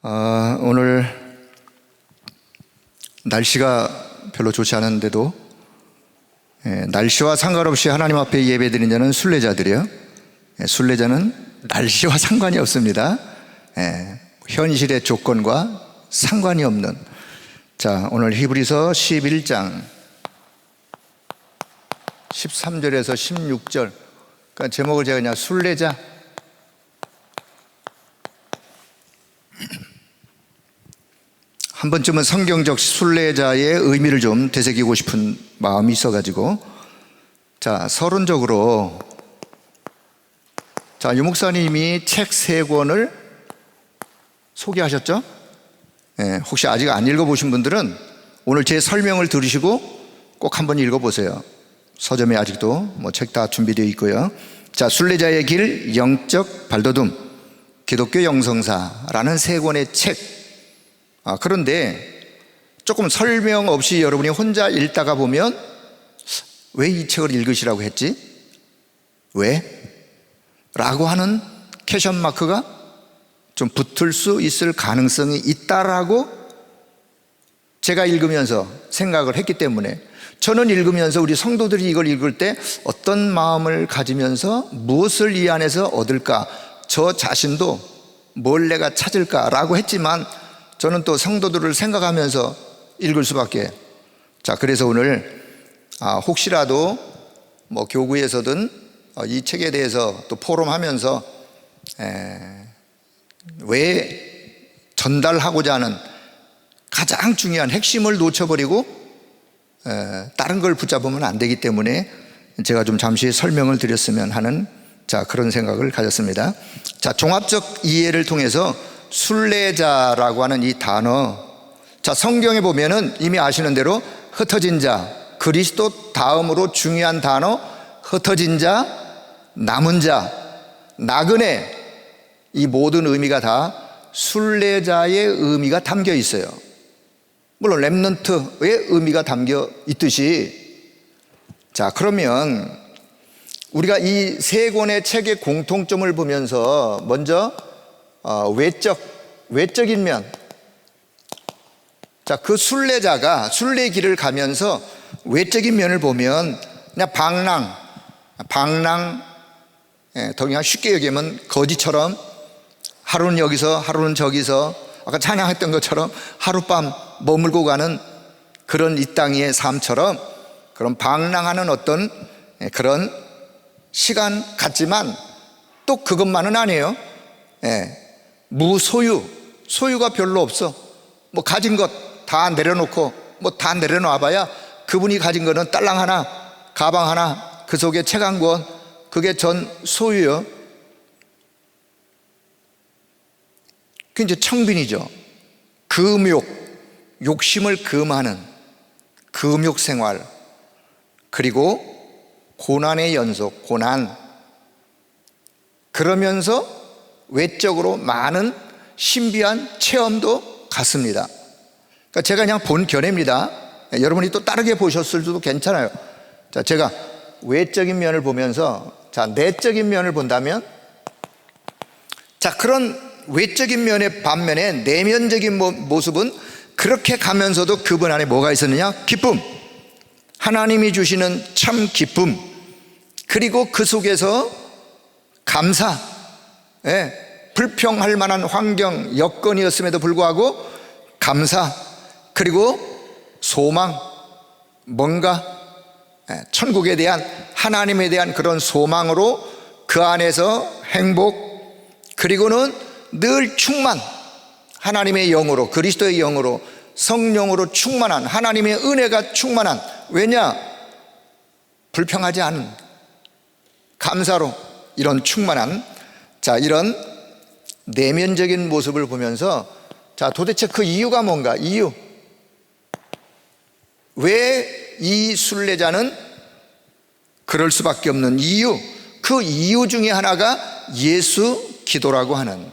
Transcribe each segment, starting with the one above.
오늘 날씨가 별로 좋지 않은데도 날씨와 상관없이 하나님 앞에 예배드리는 자는 순례자들이요. 순례자는 날씨와 상관이 없습니다. 현실의 조건과 상관이 없는. 자, 오늘 히브리서 11장 13절에서 16절. 그러니까 제목을 제가 그냥 순례자. 한 번쯤은 성경적 순례자의 의미를 좀 되새기고 싶은 마음이 있어가지고, 자, 서론적으로, 자, 유 목사님이 책 3권을 소개하셨죠? 혹시 아직 안 읽어보신 분들은 오늘 제 설명을 들으시고 꼭 한번 읽어보세요. 서점에 아직도 책 다 준비되어 있고요. 자, 순례자의 길, 영적 발돋움, 기독교 영성사라는 3권의 책. 그런데 조금 설명 없이 여러분이 혼자 읽다가 보면 왜 이 책을 읽으시라고 했지? 왜? 라고 하는 퀘션 마크가 좀 붙을 수 있을 가능성이 있다라고 제가 읽으면서 생각을 했기 때문에, 저는 읽으면서 우리 성도들이 이걸 읽을 때 어떤 마음을 가지면서 무엇을 이 안에서 얻을까, 저 자신도 뭘 내가 찾을까라고 했지만, 저는 또 성도들을 생각하면서 읽을 수밖에. 자, 그래서 오늘 혹시라도 교구에서든 이 책에 대해서 또 포럼하면서 왜 전달하고자 하는 가장 중요한 핵심을 놓쳐버리고 다른 걸 붙잡으면 안 되기 때문에 제가 좀 잠시 설명을 드렸으면 하는, 자, 그런 생각을 가졌습니다. 자, 종합적 이해를 통해서 순례자라고 하는 이 단어, 자, 성경에 보면은 이미 아시는 대로 흩어진 자, 그리스도 다음으로 중요한 단어, 흩어진 자, 남은 자, 나그네, 이 모든 의미가 다 순례자의 의미가 담겨 있어요. 물론 렘넌트의 의미가 담겨 있듯이. 자, 그러면 우리가 이 3권의 책의 공통점을 보면서 먼저 외적인 면. 자, 그 순례자가 순례 길을 가면서 외적인 면을 보면 그냥 방랑, 더 그냥 쉽게 얘기하면 거지처럼 하루는 여기서 하루는 저기서, 아까 찬양했던 것처럼 하룻밤 머물고 가는 그런 이 땅의 삶처럼 그런 방랑하는 어떤 그런 시간 같지만 또 그것만은 아니에요. 무소유, 소유가 별로 없어. 가진 것 다 내려놓고 다 내려놔봐야 그분이 가진 거는 딸랑 하나, 가방 하나, 그 속에 책 한 권, 그게 전 소유요. 그게 이제 청빈이죠. 금욕, 욕심을 금하는 금욕 생활, 그리고 고난의 연속, 고난. 그러면서 외적으로 많은 신비한 체험도 갖습니다. 그러니까 제가 그냥 본 견해입니다. 여러분이 또 다르게 보셨을 수도 괜찮아요. 자, 제가 외적인 면을 보면서, 자, 내적인 면을 본다면, 자, 그런 외적인 면의 반면에 내면적인 모습은 그렇게 가면서도 그분 안에 뭐가 있었느냐? 기쁨, 하나님이 주시는 참 기쁨, 그리고 그 속에서 감사, 불평할 만한 환경, 여건이었음에도 불구하고 감사, 그리고 소망, 뭔가 천국에 대한, 하나님에 대한 그런 소망으로 그 안에서 행복, 그리고는 늘 충만, 하나님의 영으로, 그리스도의 영으로, 성령으로 충만한, 하나님의 은혜가 충만한, 왜냐? 불평하지 않은, 감사로 이런 충만한, 자, 이런 내면적인 모습을 보면서, 자, 도대체 그 이유가 뭔가? 이유. 왜 이 순례자는 그럴 수밖에 없는 이유, 그 이유 중에 하나가 예수 기도라고 하는,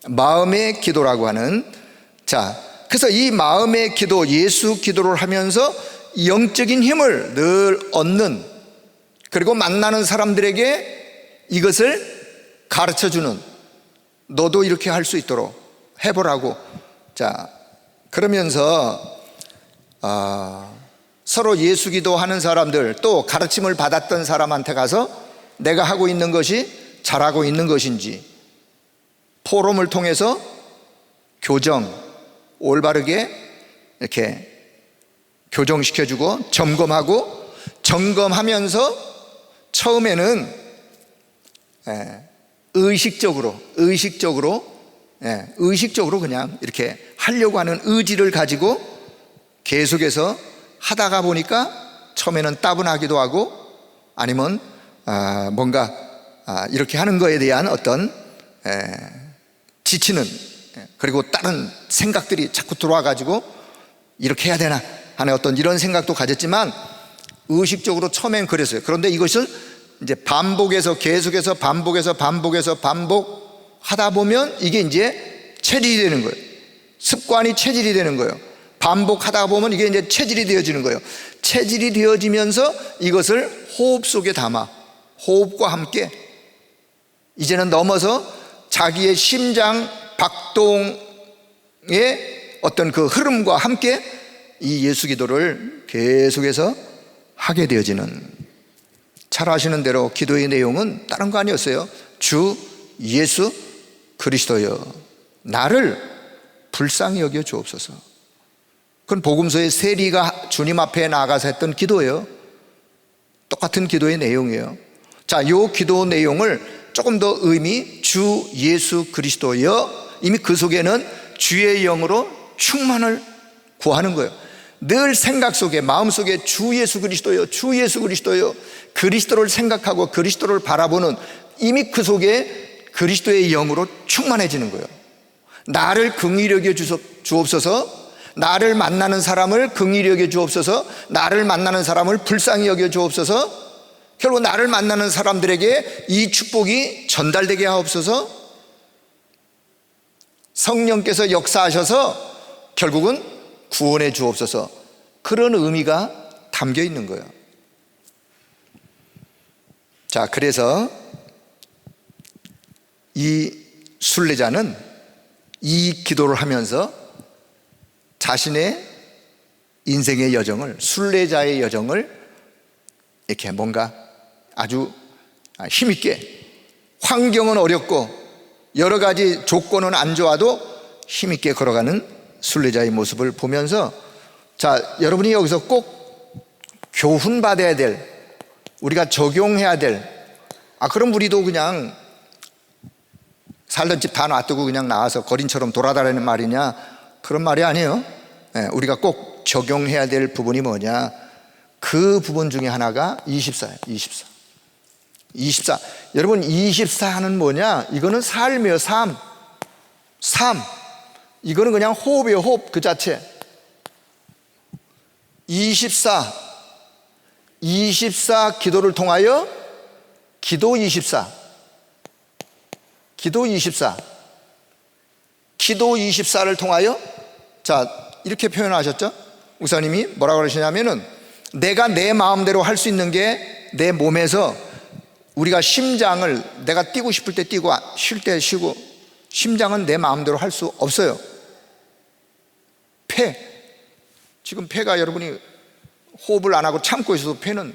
마음의 기도라고 하는. 자, 그래서 이 마음의 기도, 예수 기도를 하면서 영적인 힘을 늘 얻는, 그리고 만나는 사람들에게 이것을 가르쳐주는, 너도 이렇게 할 수 있도록 해보라고. 자, 그러면서 서로 예수 기도하는 사람들, 또 가르침을 받았던 사람한테 가서 내가 하고 있는 것이 잘하고 있는 것인지 포럼을 통해서 교정, 올바르게 이렇게 교정시켜주고 점검하고, 점검하면서 처음에는 의식적으로 그냥 이렇게 하려고 하는 의지를 가지고 계속해서 하다가 보니까 처음에는 따분하기도 하고, 아니면 뭔가 이렇게 하는 거에 대한 어떤 지치는, 그리고 다른 생각들이 자꾸 들어와 가지고 이렇게 해야 되나 하는 어떤 이런 생각도 가졌지만, 의식적으로 처음엔 그랬어요. 그런데 이것을 이제 반복해서 계속해서 반복하다 보면 이게 이제 체질이 되는 거예요. 습관이 체질이 되는 거예요. 반복하다 보면 이게 이제 체질이 되어지는 거예요. 체질이 되어지면서 이것을 호흡 속에 담아, 호흡과 함께 이제는 넘어서 자기의 심장 박동의 어떤 그 흐름과 함께 이 예수 기도를 계속해서 하게 되어지는, 잘 아시는 대로 기도의 내용은 다른 거 아니었어요. 주 예수 그리스도여, 나를 불쌍히 여겨 주옵소서. 그건 복음서의 세리가 주님 앞에 나가서 했던 기도예요. 똑같은 기도의 내용이에요. 자, 이 기도 내용을 조금 더 주 예수 그리스도여, 이미 그 속에는 주의 영으로 충만을 구하는 거예요. 늘 생각 속에, 마음 속에 주 예수 그리스도여, 주 예수 그리스도여, 그리스도를 생각하고 그리스도를 바라보는, 이미 그 속에 그리스도의 영으로 충만해지는 거예요. 나를 긍휼히 여겨 주옵소서, 나를 만나는 사람을 긍휼히 여겨 주옵소서, 나를 만나는 사람을 불쌍히 여겨 주옵소서, 결국 나를 만나는 사람들에게 이 축복이 전달되게 하옵소서, 성령께서 역사하셔서 결국은 구원해 주옵소서, 그런 의미가 담겨 있는 거예요. 자, 그래서 이 순례자는 이 기도를 하면서 자신의 인생의 여정을, 순례자의 여정을 이렇게 뭔가 아주 힘있게, 환경은 어렵고 여러 가지 조건은 안 좋아도 힘있게 걸어가는 순례자의 모습을 보면서, 자, 여러분이 여기서 꼭 교훈받아야 될, 우리가 적용해야 될, 그럼 우리도 그냥 살던 집 다 놔두고 그냥 나와서 거린처럼 돌아다니는 말이냐, 그런 말이 아니에요. 우리가 꼭 적용해야 될 부분이 뭐냐, 그 부분 중에 하나가 24예요. 24. 여러분, 24는 뭐냐? 이거는 삶이에요. 삶. 이거는 그냥 호흡이에요. 호흡 그 자체. 24 기도를 통하여 기도 24. 기도 24를 통하여, 자, 이렇게 표현하셨죠? 목사님이 뭐라고 그러시냐면은, 내가 내 마음대로 할 수 있는 게 내 몸에서, 우리가 심장을 내가 뛰고 싶을 때 뛰고 쉴 때 쉬고, 심장은 내 마음대로 할 수 없어요. 지금 폐가 여러분이 호흡을 안 하고 참고 있어도 폐는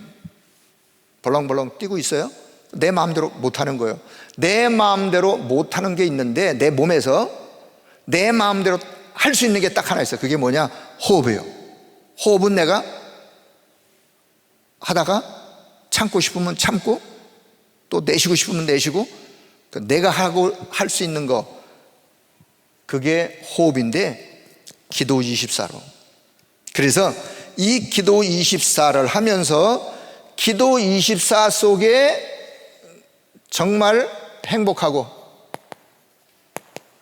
벌렁벌렁 뛰고 있어요. 내 마음대로 못하는 거예요. 내 마음대로 못하는 게 있는데, 내 몸에서 내 마음대로 할 수 있는 게 딱 하나 있어요. 그게 뭐냐? 호흡이에요. 호흡은 내가 하다가 참고 싶으면 참고, 또 내쉬고 싶으면 내쉬고, 내가 하고 할 수 있는 거, 그게 호흡인데, 기도 24로. 그래서 이 기도 24를 하면서 기도 24 속에 정말 행복하고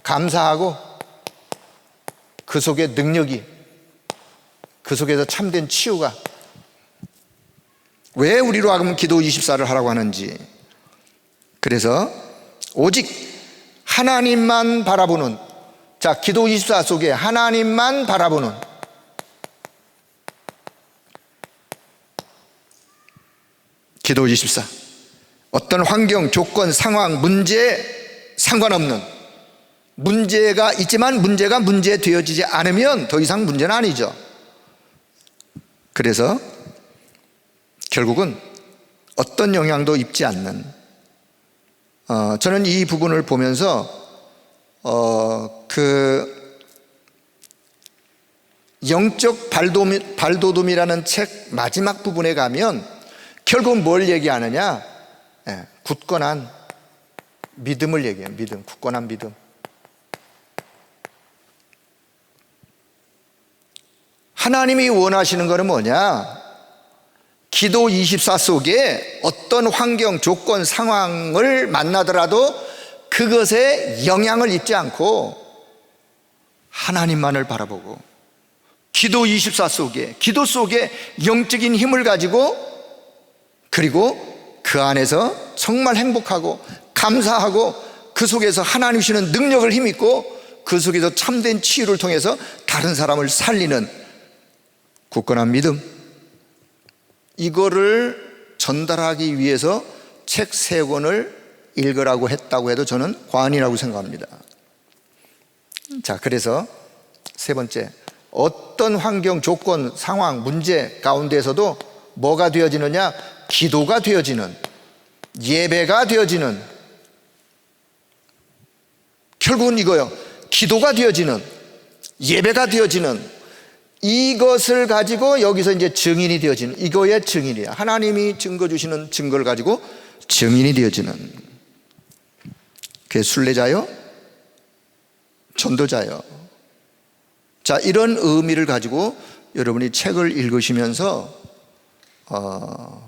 감사하고, 그 속에 능력이, 그 속에서 참된 치유가, 왜 우리로 하면 기도 24를 하라고 하는지. 그래서 오직 하나님만 바라보는, 자, 기도 24 속에 하나님만 바라보는, 기도 24. 어떤 환경, 조건, 상황, 문제 상관없는, 문제가 있지만 문제가 문제되어지지 않으면 더 이상 문제는 아니죠. 그래서 결국은 어떤 영향도 입지 않는, 저는 이 부분을 보면서 그 영적 발돋움이라는 책 마지막 부분에 가면 결국 뭘 얘기하느냐? 굳건한 믿음을 얘기해요. 믿음, 굳건한 믿음. 하나님이 원하시는 것은 뭐냐? 기도 24 속에 어떤 환경, 조건, 상황을 만나더라도 그것에 영향을 입지 않고 하나님만을 바라보고, 기도 24 속에, 기도 속에 영적인 힘을 가지고, 그리고 그 안에서 정말 행복하고 감사하고 그 속에서 하나님 주시는 능력을 힘입고 그 속에서 참된 치유를 통해서 다른 사람을 살리는 굳건한 믿음, 이거를 전달하기 위해서 책 3권을 읽으라고 했다고 해도 저는 과언이라고 생각합니다. 자, 그래서 세 번째, 어떤 환경, 조건, 상황, 문제 가운데에서도 뭐가 되어지느냐? 기도가 되어지는, 예배가 되어지는, 결국은 이거요. 기도가 되어지는, 예배가 되어지는, 이것을 가지고 여기서 이제 증인이 되어지는, 이거의 증인이야. 하나님이 증거 주시는 증거를 가지고 증인이 되어지는, 그게 순례자요, 전도자요. 자, 이런 의미를 가지고 여러분이 책을 읽으시면서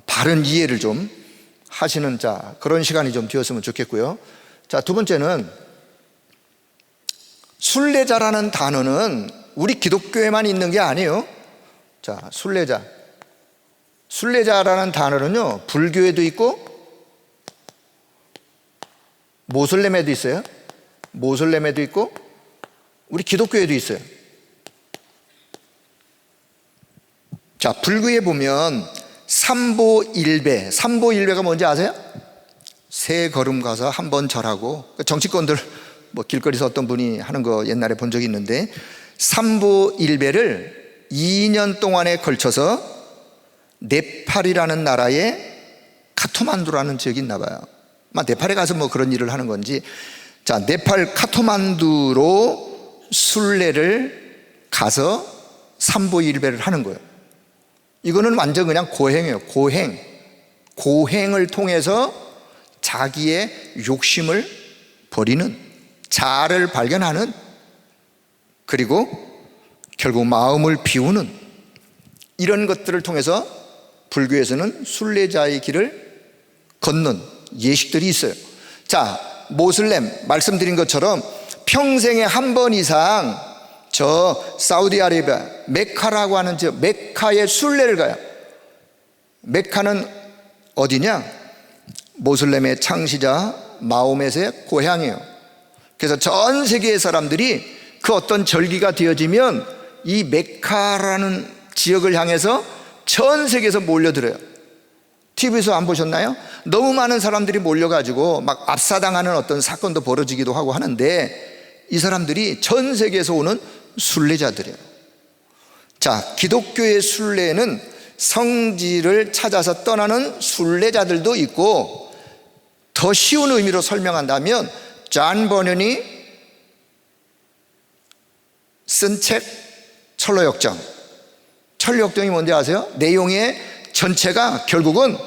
바른 이해를 좀 하시는, 자, 그런 시간이 좀 되었으면 좋겠고요. 자, 두 번째는 순례자라는 단어는 우리 기독교에만 있는 게 아니에요. 자, 순례자라는 단어는요, 불교에도 있고 모슬렘에도 있어요. 모슬렘에도 있고 우리 기독교에도 있어요. 자, 불교에 보면 삼보일배, 삼보일배가 뭔지 아세요? 세 걸음 가서 한 번 절하고, 정치권들 뭐 길거리에서 어떤 분이 하는 거 옛날에 본 적이 있는데, 삼보일배를 2년 동안에 걸쳐서 네팔이라는 나라의 카트만두라는 지역이 있나 봐요. 네팔에 가서 뭐 그런 일을 하는 건지, 자, 네팔 카트만두로 순례를 가서 삼보일배를 하는 거예요. 이거는 완전 그냥 고행이에요. 고행을 통해서 자기의 욕심을 버리는, 자아를 발견하는, 그리고 결국 마음을 비우는, 이런 것들을 통해서 불교에서는 순례자의 길을 걷는 예식들이 있어요. 자, 모슬렘 말씀드린 것처럼 평생에 한 번 이상 저 사우디아라비아 메카라고 하는 지역, 메카에 순례를 가요. 메카는 어디냐? 모슬렘의 창시자 마호멧의 고향이에요. 그래서 전 세계의 사람들이 그 어떤 절기가 되어지면 이 메카라는 지역을 향해서 전 세계에서 몰려들어요. TV에서 안 보셨나요? 너무 많은 사람들이 몰려가지고 막 압사당하는 어떤 사건도 벌어지기도 하고 하는데, 이 사람들이 전 세계에서 오는 순례자들이에요. 자, 기독교의 순례는 성지를 찾아서 떠나는 순례자들도 있고, 더 쉬운 의미로 설명한다면 존 버년이 쓴 책 철로역정, 철로역정이 뭔지 아세요? 내용의 전체가 결국은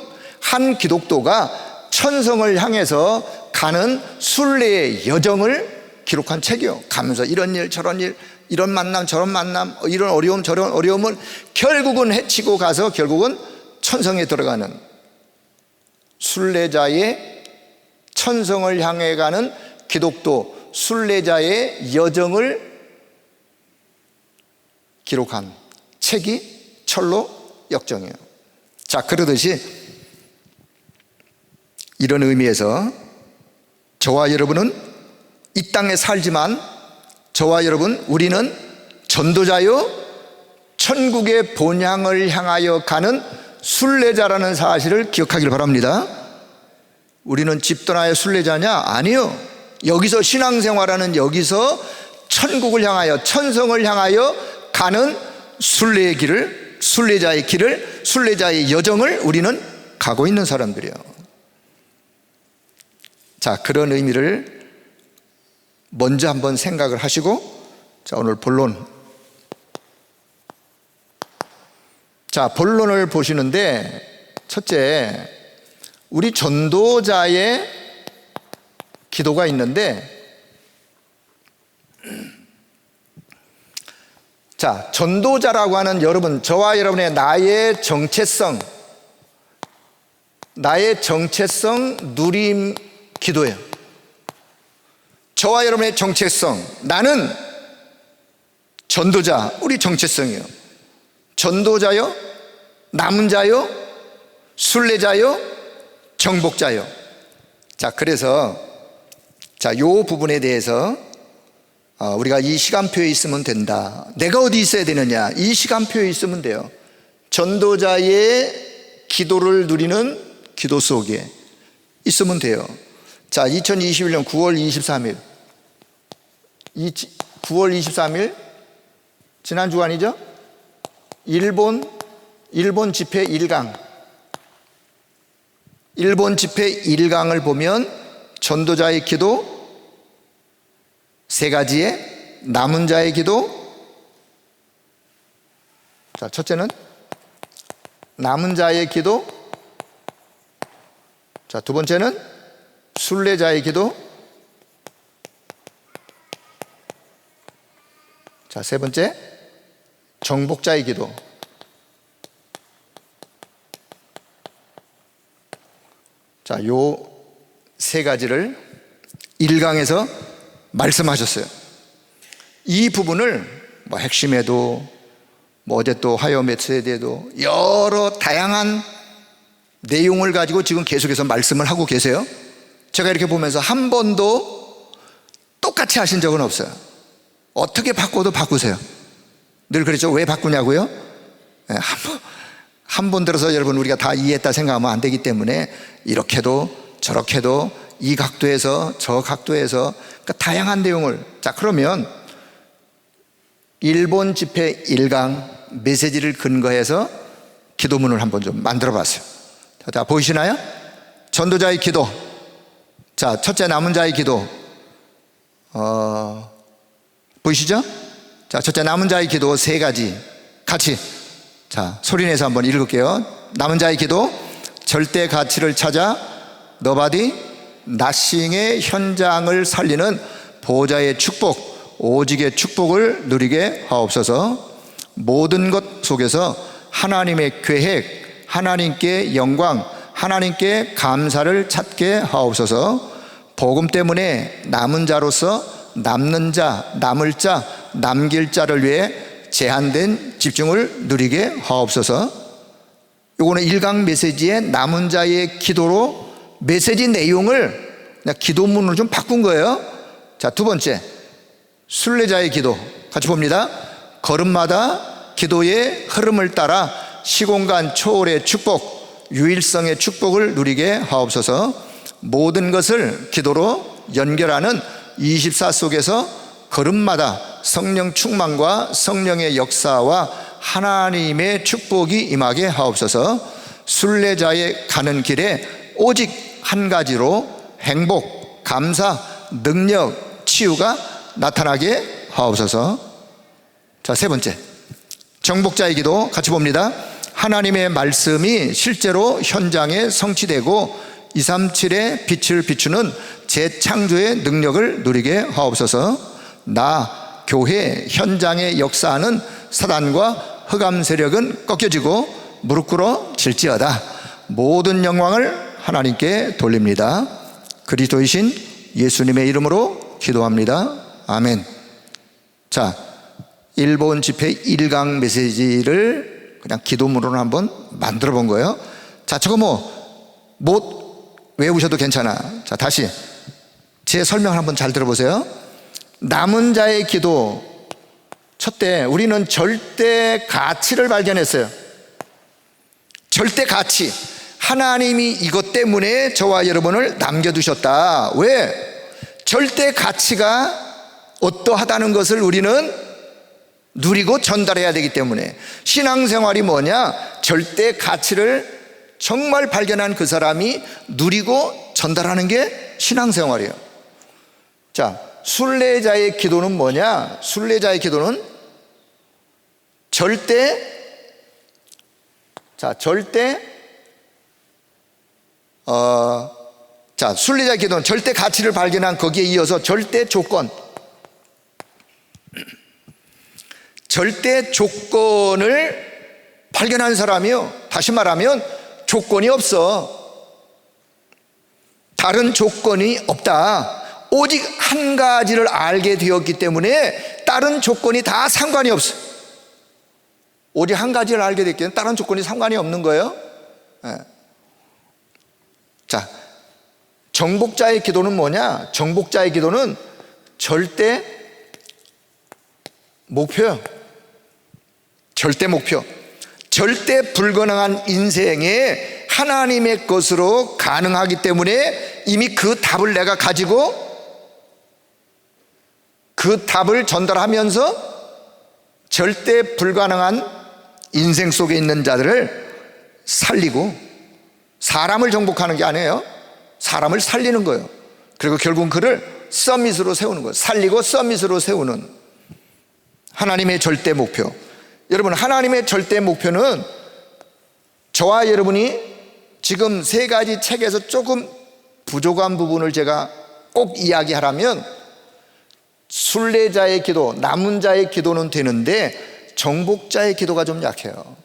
한 기독도가 천성을 향해서 가는 순례의 여정을 기록한 책이요. 가면서 이런 일 저런 일, 이런 만남 저런 만남, 이런 어려움 저런 어려움을 결국은 헤치고 가서 결국은 천성에 들어가는, 순례자의 천성을 향해 가는 기독도 순례자의 여정을 기록한 책이 철로역정이에요. 자, 그러듯이 이런 의미에서 저와 여러분은 이 땅에 살지만, 저와 여러분, 우리는 전도자요 천국의 본향을 향하여 가는 순례자라는 사실을 기억하길 바랍니다. 우리는 집 떠나의 순례자냐? 아니요. 여기서 신앙생활하는 여기서 천국을 향하여 천성을 향하여 가는 순례의 길을, 순례자의 길을, 순례자의 여정을 우리는 가고 있는 사람들이에요. 자, 그런 의미를 먼저 한번 생각을 하시고, 자, 오늘 본론. 자, 본론을 보시는데, 첫째, 우리 전도자의 기도가 있는데, 자, 전도자라고 하는 여러분, 저와 여러분의 나의 정체성 누림 기도예요. 저와 여러분의 정체성, 나는 전도자, 우리 정체성이요. 전도자요, 남은 자요, 순례자요, 정복자요. 자, 그래서 자, 요 부분에 대해서 우리가 이 시간표에 있으면 된다. 내가 어디 있어야 되느냐? 이 시간표에 있으면 돼요. 전도자의 기도를 누리는 기도 속에 있으면 돼요. 자, 2021년 9월 23일 9월 23일 지난 주간이죠? 일본 집회 1강, 일본 집회 1강을 보면 전도자의 기도 세 가지에 남은 자의 기도. 자, 첫째는 남은 자의 기도. 자, 두 번째는 순례자의 기도. 자, 세 번째 정복자의 기도. 자, 요 세 가지를 1강에서 말씀하셨어요. 이 부분을 뭐 핵심에도 뭐 어제 또 화요 메시지에도 여러 다양한 내용을 가지고 지금 계속해서 말씀을 하고 계세요. 제가 이렇게 보면서 한 번도 똑같이 하신 적은 없어요. 어떻게 바꿔도 바꾸세요. 늘 그랬죠. 왜 바꾸냐고요? 한 번 들어서 여러분 우리가 다 이해했다 생각하면 안 되기 때문에 이렇게도 저렇게도 이 각도에서 저 각도에서 그러니까 다양한 내용을. 자, 그러면 일본 집회 1강 메시지를 근거해서 기도문을 한번 좀 만들어 봤어요. 자, 보이시나요? 전도자의 기도. 자, 첫째 남은 자의 기도. 보이시죠? 자, 첫째 남은 자의 기도 세 가지 같이, 자, 소리내서 한번 읽을게요. 남은 자의 기도. 절대 가치를 찾아 너바디 나싱의 현장을 살리는 보호자의 축복, 오직의 축복을 누리게 하옵소서. 모든 것 속에서 하나님의 계획, 하나님께 영광, 하나님께 감사를 찾게 하옵소서. 복음 때문에 남은 자로서 남는 자, 남을 자, 남길 자를 위해 제한된 집중을 누리게 하옵소서. 요거는 1강 메시지의 남은 자의 기도로 메시지 내용을 그냥 기도문으로 좀 바꾼 거예요. 자, 두 번째 순례자의 기도 같이 봅니다. 걸음마다 기도의 흐름을 따라 시공간 초월의 축복, 유일성의 축복을 누리게 하옵소서. 모든 것을 기도로 연결하는 24 속에서 걸음마다 성령 충만과 성령의 역사와 하나님의 축복이 임하게 하옵소서. 순례자의 가는 길에 오직 한 가지로 행복, 감사, 능력, 치유가 나타나게 하옵소서. 자, 세 번째 정복자의 기도 같이 봅니다. 하나님의 말씀이 실제로 현장에 성취되고 237의 빛을 비추는 재창조의 능력을 누리게 하옵소서. 나 교회 현장에 역사하는 사단과 흑암 세력은 꺾여지고 무릎 꿇어 질지어다. 모든 영광을 하나님께 돌립니다. 그리스도이신 예수님의 이름으로 기도합니다. 아멘. 자, 일본 집회 1강 메시지를 그냥 기도문으로 한번 만들어 본 거예요. 자, 저거 못 외우셔도 괜찮아. 자, 다시 제 설명을 한번 잘 들어보세요. 남은 자의 기도. 첫째, 우리는 절대 가치를 발견했어요. 절대 가치. 하나님이 이것 때문에 저와 여러분을 남겨두셨다. 왜? 절대 가치가 어떠하다는 것을 우리는 누리고 전달해야 되기 때문에, 신앙생활이 뭐냐? 절대 가치를 정말 발견한 그 사람이 누리고 전달하는 게 신앙생활이에요. 자, 순례자의 기도는 뭐냐? 순례자의 기도는 순례자의 기도는 절대 가치를 발견한 거기에 이어서 절대 조건, 절대 조건을 발견한 사람이요, 다시 말하면 조건이 없어. 다른 조건이 없다. 오직 한 가지를 알게 되었기 때문에 다른 조건이 다 상관이 없어. 오직 한 가지를 알게 됐기 때문에 다른 조건이 상관이 없는 거예요. 자, 정복자의 기도는 뭐냐? 정복자의 기도는 절대 목표요. 절대 목표. 절대 불가능한 인생에 하나님의 것으로 가능하기 때문에 이미 그 답을 내가 가지고 그 답을 전달하면서 절대 불가능한 인생 속에 있는 자들을 살리고, 사람을 정복하는 게 아니에요. 사람을 살리는 거예요. 그리고 결국 그를 서밋으로 세우는 거예요. 살리고 서밋으로 세우는 하나님의 절대 목표. 여러분, 하나님의 절대 목표는 저와 여러분이 지금 세 가지 책에서 조금 부족한 부분을 제가 꼭 이야기하라면, 순례자의 기도, 남은 자의 기도는 되는데 정복자의 기도가 좀 약해요.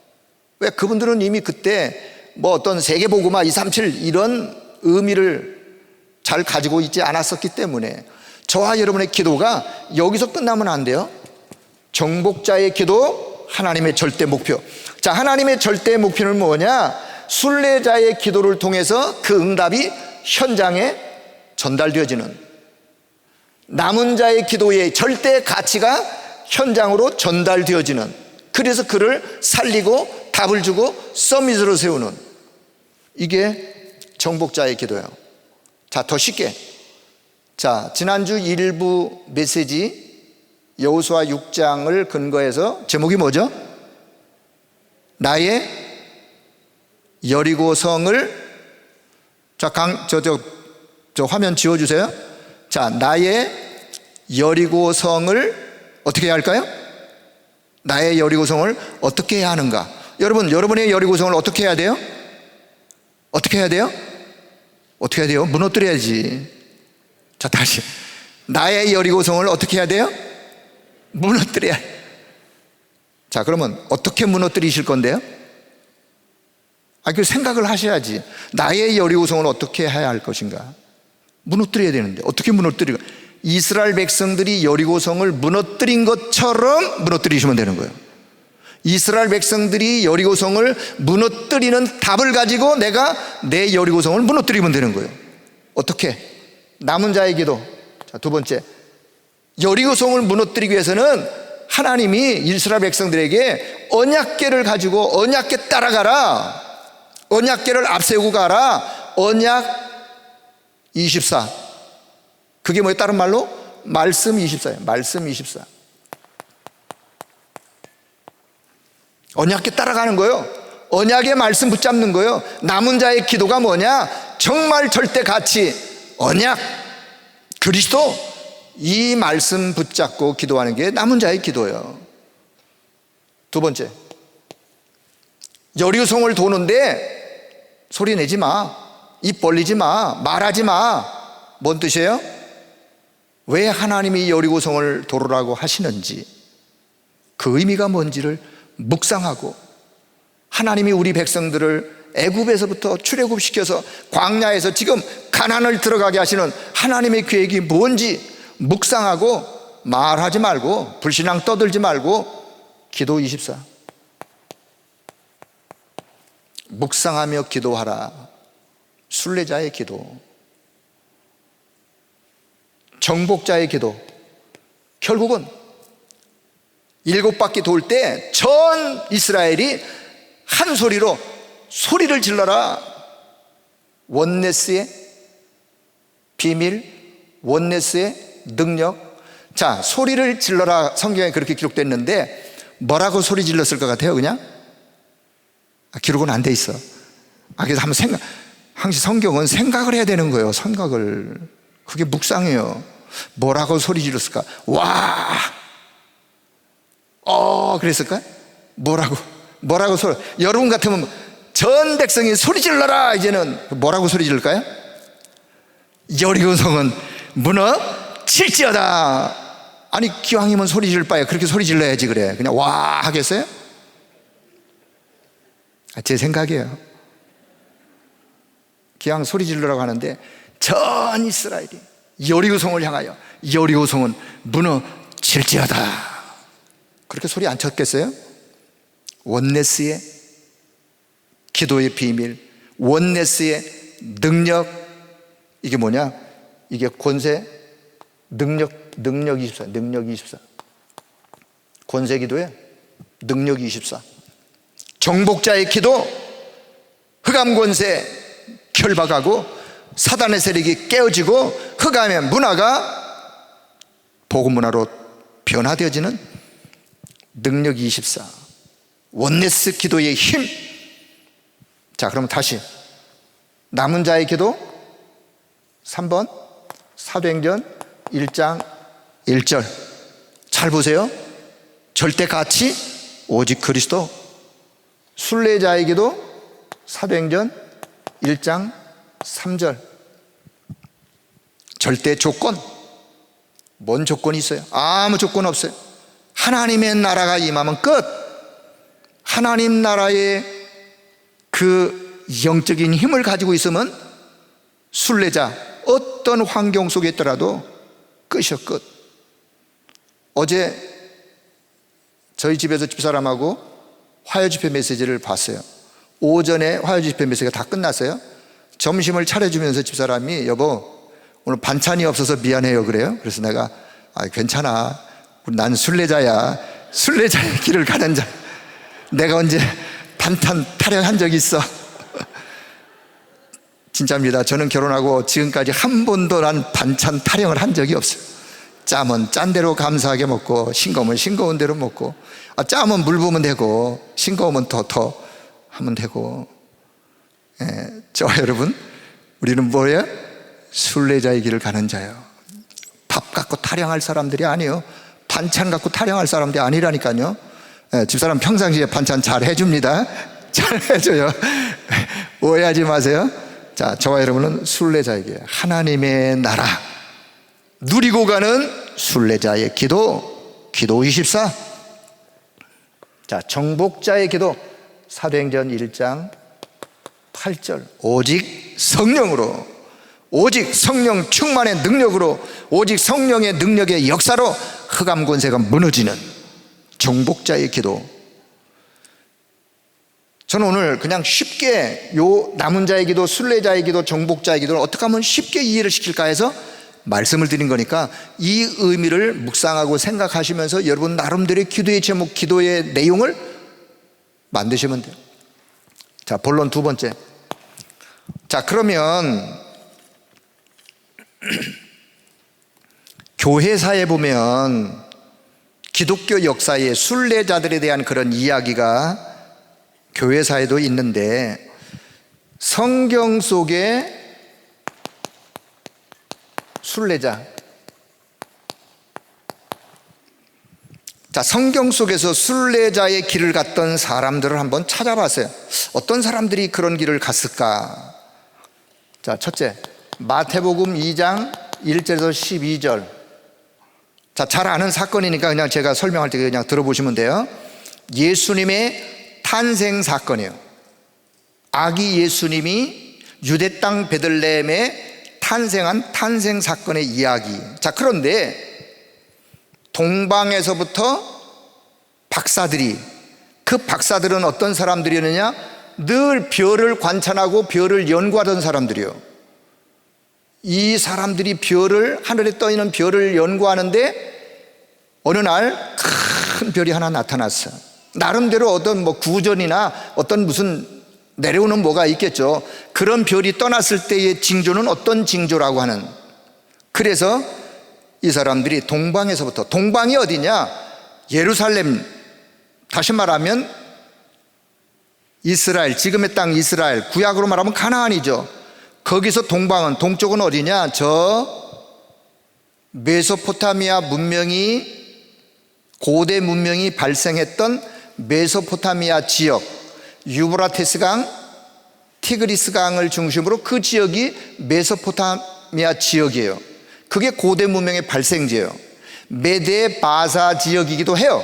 왜? 그분들은 이미 그때 뭐 어떤 세계복음화 237 이런 의미를 잘 가지고 있지 않았었기 때문에 저와 여러분의 기도가 여기서 끝나면 안 돼요. 정복자의 기도, 하나님의 절대 목표. 자, 하나님의 절대 목표는 뭐냐? 순례자의 기도를 통해서 그 응답이 현장에 전달되어지는, 남은 자의 기도의 절대 가치가 현장으로 전달되어지는, 그래서 그를 살리고 답을 주고 서밋으로 세우는, 이게 정복자의 기도예요. 자, 더 쉽게, 자, 지난주 일부 메시지 여호수아 6장을 근거해서 제목이 뭐죠? 나의 여리고성을, 자, 저 화면 지워주세요. 자, 나의 여리고성을 어떻게 해야 할까요? 나의 여리고성을 어떻게 해야 하는가? 여러분, 여러분의 여리고성을 어떻게 해야 돼요? 어떻게 해야 돼요? 어떻게 해야 돼요? 무너뜨려야지. 자, 다시, 나의 여리고성을 어떻게 해야 돼요? 무너뜨려야. 자, 그러면 어떻게 무너뜨리실 건데요? 그 생각을 하셔야지. 나의 여리고성을 어떻게 해야 할 것인가? 무너뜨려야 되는데 어떻게 무너뜨리고, 이스라엘 백성들이 여리고성을 무너뜨린 것처럼 무너뜨리시면 되는 거예요. 이스라엘 백성들이 여리고성을 무너뜨리는 답을 가지고 내가 내 여리고성을 무너뜨리면 되는 거예요. 어떻게? 남은 자의 기도. 자, 두 번째, 여리고성을 무너뜨리기 위해서는 하나님이 이스라엘 백성들에게 언약궤를 가지고 언약궤 따라가라, 언약궤를 앞세우고 가라. 언약 24, 그게 뭐예요? 다른 말로 말씀 24예요. 말씀 24. 언약궤 따라가는 거예요. 언약의 말씀 붙잡는 거예요. 남은 자의 기도가 뭐냐? 정말 절대 가치, 언약, 그리스도, 이 말씀 붙잡고 기도하는 게 남은 자의 기도예요. 두 번째, 여리고성을 도는데 소리 내지 마, 입 벌리지 마, 말하지 마. 뭔 뜻이에요? 왜 하나님이 여리고성을 도르라고 하시는지, 그 의미가 뭔지를 묵상하고, 하나님이 우리 백성들을 애굽에서부터 출애굽시켜서 광야에서 지금 가나안을 들어가게 하시는 하나님의 계획이 뭔지 묵상하고, 말하지 말고 불신앙 떠들지 말고 기도 24, 묵상하며 기도하라. 순례자의 기도, 정복자의 기도. 결국은 7바퀴 돌 때 전 이스라엘이 한 소리로 소리를 질러라. 원네스의 비밀, 원네스의 능력. 자, 소리를 질러라 성경에 그렇게 기록됐는데 뭐라고 소리 질렀을 것 같아요? 그냥? 기록은 안 돼 있어. 그래서 한번 항상 성경은 생각을 해야 되는 거예요. 생각을. 그게 묵상해요. 뭐라고 소리 질렀을까? 와! 그랬을까요? 뭐라고 소리. 여러분 같으면 전 백성이 소리 질러라. 이제는 뭐라고 소리 지를까요? 여리고 성은 무너질지어다. 아니, 기왕이면 소리 지를 바에 그렇게 소리 질러야지. 그래, 그냥 와 하겠어요? 제 생각이에요. 기왕 소리 질러라고 하는데 전 이스라엘이 여리고 성을 향하여 여리고 성은 무너질지어다. 그렇게 소리 안 쳤겠어요? 원네스의 기도의 비밀, 원네스의 능력. 이게 뭐냐? 이게 권세, 능력 24, 능력 24. 권세 기도에 능력 24. 정복자의 기도, 흑암 권세 결박하고 사단의 세력이 깨어지고 흑암의 문화가 복음 문화로 변화되어지는 능력 24. 원네스 기도의 힘. 자, 그럼 다시 남은 자의 기도 3번 사도행전 1장 1절 잘 보세요. 절대 가치 오직 그리스도. 순례자의 기도 사도행전 1장 3절 절대 조건. 뭔 조건이 있어요? 아무 조건 없어요. 하나님의 나라가 임하면 끝. 하나님 나라의 그 영적인 힘을 가지고 있으면 순례자 어떤 환경 속에 있더라도 끝이요, 끝. 어제 저희 집에서 집사람하고 화요집회 메시지를 봤어요. 오전에 화요집회 메시지가 다 끝났어요. 점심을 차려주면서 집사람이 여보 오늘 반찬이 없어서 미안해요 그래요. 그래서 내가 괜찮아, 난 순례자야. 순례자의 길을 가는 자. 내가 언제 반찬 타령한 적이 있어? 진짜입니다. 저는 결혼하고 지금까지 한 번도 난 반찬 타령을 한 적이 없어요. 짜면 짠 대로 감사하게 먹고 싱거우면 싱거운 대로 먹고, 짜면 물 부으면 되고 싱거우면 더 하면 되고. 저와 여러분, 우리는 뭐예요? 순례자의 길을 가는 자예요. 밥 갖고 타령할 사람들이 아니에요. 반찬 갖고 타령할 사람들이 아니라니까요. 집사람 평상시에 반찬 잘 해줍니다. 잘 해줘요. 오해하지 마세요. 자, 저와 여러분은 순례자에게 하나님의 나라 누리고 가는 순례자의 기도, 기도 24. 자, 정복자의 기도 사도행전 1장 8절 오직 성령으로, 오직 성령 충만의 능력으로, 오직 성령의 능력의 역사로 흑암 권세가 무너지는 정복자의 기도. 저는 오늘 그냥 쉽게 요 남은 자의 기도, 순례자의 기도, 정복자의 기도를 어떻게 하면 쉽게 이해를 시킬까 해서 말씀을 드린 거니까 이 의미를 묵상하고 생각하시면서 여러분 나름대로의 기도의 제목, 기도의 내용을 만드시면 돼요. 자, 본론 두 번째. 자, 그러면 교회사에 보면 기독교 역사의 순례자들에 대한 그런 이야기가 교회사에도 있는데, 성경 속에 순례자, 자, 성경 속에서 순례자의 길을 갔던 사람들을 한번 찾아봤어요. 어떤 사람들이 그런 길을 갔을까? 자, 첫째, 마태복음 2장 1절에서 12절. 자, 잘 아는 사건이니까 그냥 제가 설명할 때 그냥 들어보시면 돼요. 예수님의 탄생 사건이에요. 아기 예수님이 유대 땅 베들레헴에 탄생한 탄생 사건의 이야기. 자, 그런데 동방에서부터 박사들이, 그 박사들은 어떤 사람들이었느냐? 늘 별을 관찰하고 별을 연구하던 사람들이요. 이 사람들이 별을, 하늘에 떠 있는 별을 연구하는데 어느 날 큰 별이 하나 나타났어요. 나름대로 어떤 구전이나 어떤 무슨 내려오는 뭐가 있겠죠. 그런 별이 떠났을 때의 징조는 어떤 징조라고 하는, 그래서 이 사람들이 동방에서부터, 동방이 어디냐? 예루살렘, 다시 말하면 이스라엘, 지금의 땅 이스라엘, 구약으로 말하면 가나안이죠. 거기서 동방은, 동쪽은 어디냐? 저 메소포타미아 문명이, 고대 문명이 발생했던 메소포타미아 지역, 유브라테스 강, 티그리스 강을 중심으로 그 지역이 메소포타미아 지역이에요. 그게 고대 문명의 발생지예요. 메데 바사 지역이기도 해요.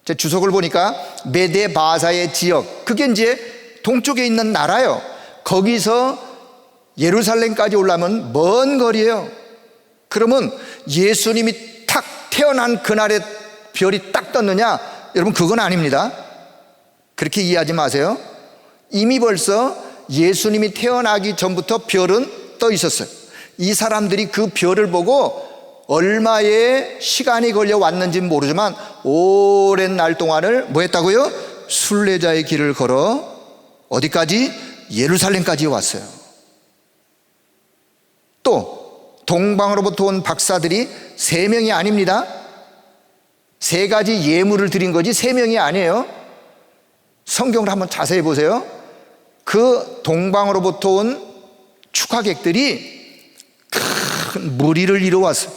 제 주석을 보니까 메데 바사의 지역, 그게 이제 동쪽에 있는 나라예요. 거기서 예루살렘까지 올라면 먼 거리예요. 그러면 예수님이 탁 태어난 그날에 별이 딱 떴느냐? 여러분, 그건 아닙니다. 그렇게 이해하지 마세요. 이미 벌써 예수님이 태어나기 전부터 별은 떠 있었어요. 이 사람들이 그 별을 보고 얼마의 시간이 걸려 왔는지는 모르지만 오랜 날 동안을 뭐 했다고요? 순례자의 길을 걸어 어디까지? 예루살렘까지 왔어요. 또 동방으로부터 온 박사들이 3명이 아닙니다. 3가지 예물을 드린 거지 3명이 아니에요. 성경을 한번 자세히 보세요. 그 동방으로부터 온 축하객들이 큰 무리를 이루어왔어요.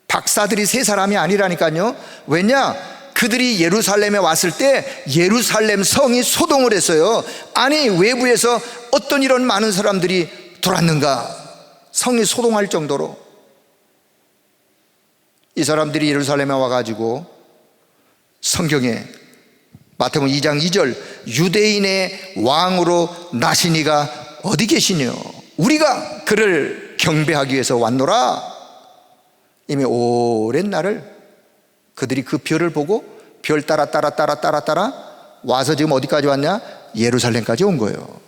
박사들이 3사람이 아니라니까요. 왜냐? 그들이 예루살렘에 왔을 때 예루살렘 성이 소동을 했어요. 아니, 외부에서 어떤 이런 많은 사람들이 들어왔는가? 성이 소동할 정도로. 이 사람들이 예루살렘에 와가지고 성경에 마태복음 2장 2절, 유대인의 왕으로 나시니가 어디 계시뇨? 우리가 그를 경배하기 위해서 왔노라. 이미 오랜 날을 그들이 그 별을 보고 별 따라 와서 지금 어디까지 왔냐? 예루살렘까지 온 거예요.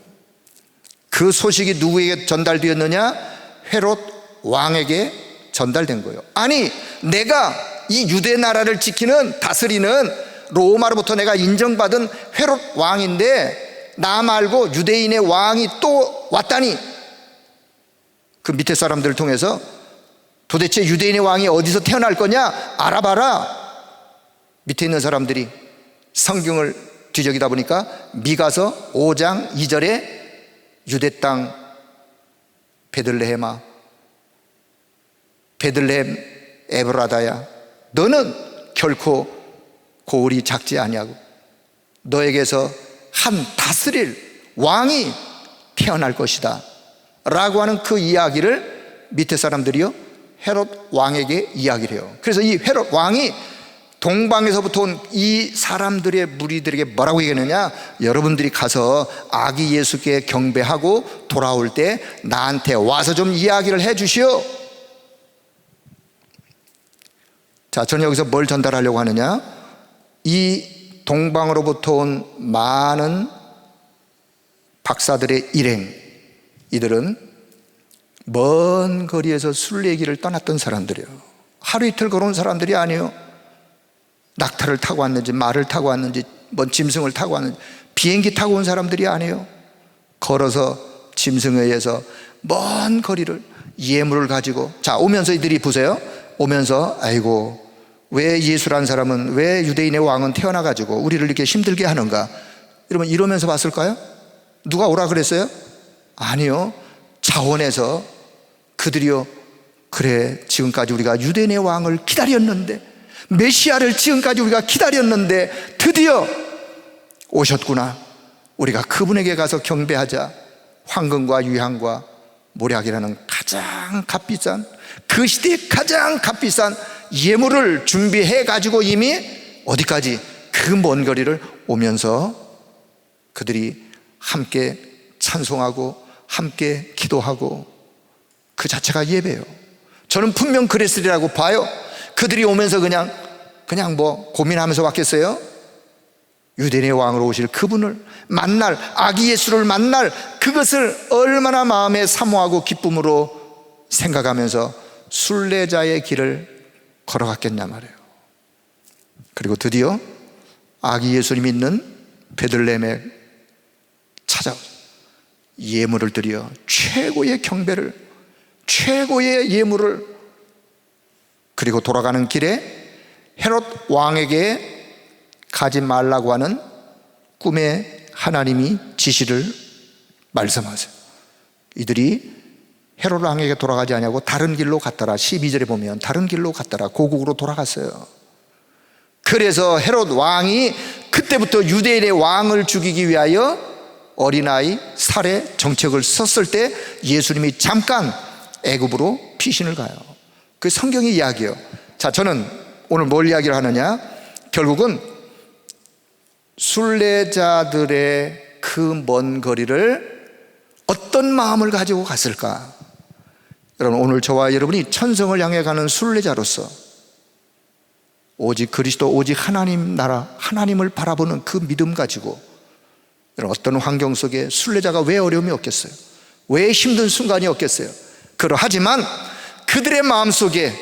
그 소식이 누구에게 전달되었느냐? 헤롯 왕에게 전달된 거예요. 아니, 내가 이 유대 나라를 지키는, 다스리는 로마로부터 내가 인정받은 헤롯 왕인데 나 말고 유대인의 왕이 또 왔다니. 그 밑에 사람들을 통해서 도대체 유대인의 왕이 어디서 태어날 거냐? 알아봐라. 밑에 있는 사람들이 성경을 뒤적이다 보니까 미가서 5장 2절에 유대 땅 베들레헴아, 베들레헴 에브라다야, 너는 결코 고을이 작지 아니하고 너에게서 한 다스릴 왕이 태어날 것이다 라고 하는 그 이야기를 밑에 사람들이요 헤롯 왕에게 이야기를 해요. 그래서 이 헤롯 왕이 동방에서부터 온 이 사람들의 무리들에게 뭐라고 얘기하느냐? 여러분들이 가서 아기 예수께 경배하고 돌아올 때 나한테 와서 좀 이야기를 해 주시오. 자, 저는 여기서 뭘 전달하려고 하느냐? 이 동방으로부터 온 많은 박사들의 일행, 이들은 먼 거리에서 순례길을 떠났던 사람들이에요. 하루 이틀 걸어온 사람들이 아니에요. 낙타를 타고 왔는지 말을 타고 왔는지 뭔 짐승을 타고 왔는지 비행기 타고 온 사람들이 아니에요. 걸어서 짐승에 의해서 먼 거리를 예물을 가지고, 자, 오면서 이들이 보세요. 오면서 아이고, 왜 예수라는 사람은, 왜 유대인의 왕은 태어나가지고 우리를 이렇게 힘들게 하는가? 여러분, 이러면서 봤을까요? 누가 오라 그랬어요? 아니요. 자원에서 그들이요, 그래, 지금까지 우리가 유대인의 왕을 기다렸는데, 메시아를 지금까지 우리가 기다렸는데 드디어 오셨구나. 우리가 그분에게 가서 경배하자. 황금과 유향과 모략이라는 가장 값비싼, 그 시대에 가장 값비싼 예물을 준비해 가지고 이미 어디까지, 그 먼 거리를 오면서 그들이 함께 찬송하고 함께 기도하고, 그 자체가 예배예요. 저는 분명 그랬으리라고 봐요. 그들이 오면서 그냥 뭐 고민하면서 왔겠어요? 유대인의 왕으로 오실 그분을 만날, 아기 예수를 만날 그것을 얼마나 마음에 사모하고 기쁨으로 생각하면서 순례자의 길을 걸어갔겠냐 말이에요. 그리고 드디어 아기 예수님이 있는 베들레헴에 찾아오서 예물을 드려 최고의 경배를, 최고의 예물을, 그리고 돌아가는 길에 헤롯 왕에게 가지 말라고 하는 꿈에 하나님이 지시를 말씀하세요. 이들이 헤롯 왕에게 돌아가지 아니하고 다른 길로 갔더라. 12절에 보면 다른 길로 갔더라. 고국으로 돌아갔어요. 그래서 헤롯 왕이 그때부터 유대인의 왕을 죽이기 위하여 어린아이 살해 정책을 썼을 때 예수님이 잠깐 애굽으로 피신을 가요. 그 성경의 이야기예요. 자, 저는 오늘 뭘 이야기를 하느냐, 결국은 순례자들의 그 먼 거리를 어떤 마음을 가지고 갔을까. 여러분, 오늘 저와 여러분이 천성을 향해 가는 순례자로서 오직 그리스도, 오직 하나님 나라, 하나님을 바라보는 그 믿음 가지고, 여러분, 어떤 환경 속에 순례자가 왜 어려움이 없겠어요? 왜 힘든 순간이 없겠어요? 그러하지만 그들의 마음속에